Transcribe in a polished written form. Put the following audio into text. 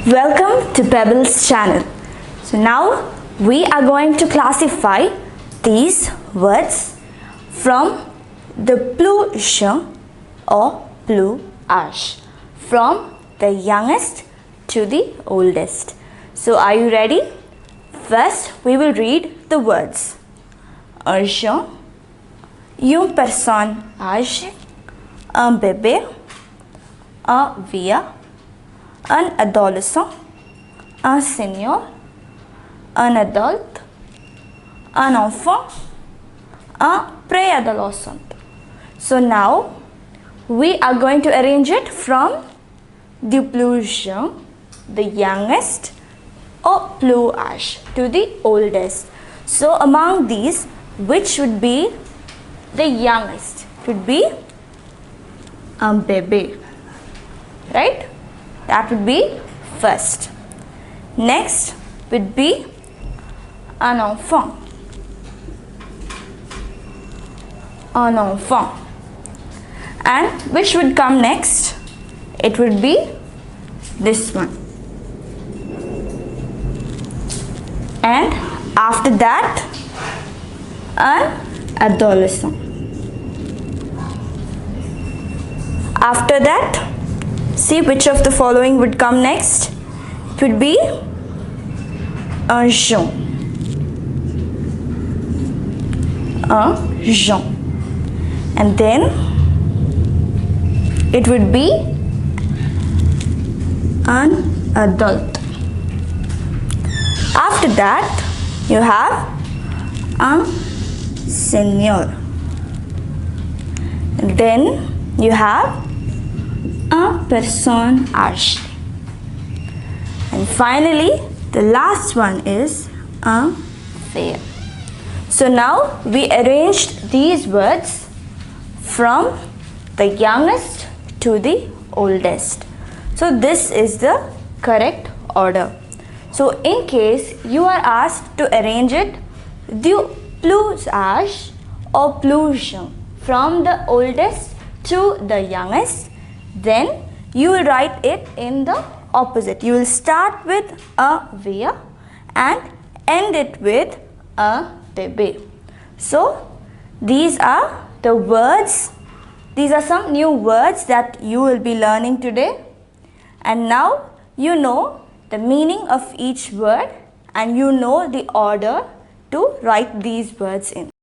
Welcome to Pebbles channel. So now we are going to classify these words from the plus jeune or plus âge, from the youngest to the oldest. So are you ready? First we will read the words. Un jeune, une personne âgée, un bébé, un vieux, un adolescent, un senior, un adulte, un enfant, un préadolescent. So now we are going to arrange it from the plus jeune, the youngest, or plus âge, to the oldest. So among these, which would be the youngest? It would be un bébé, right? That would be first. Next would be un enfant. Un enfant. And which would come next? It would be this one. And after that, un adolescent. After that, see which of the following would come next. It would be un jeune. Un jeune. And then it would be an adult. After that, you have un senior. And then you have un personne âgée. And finally, the last one is un vieux. So now we arranged these words from the youngest to the oldest. So this is the correct order. So in case you are asked to arrange it du plus âge or plus jeune, from the oldest to the youngest, then you will write it in the opposite. You will start with un vieux and end it with un bébé. So these are the words. These are some new words that you will be learning today. And now you know the meaning of each word and you know the order to write these words in.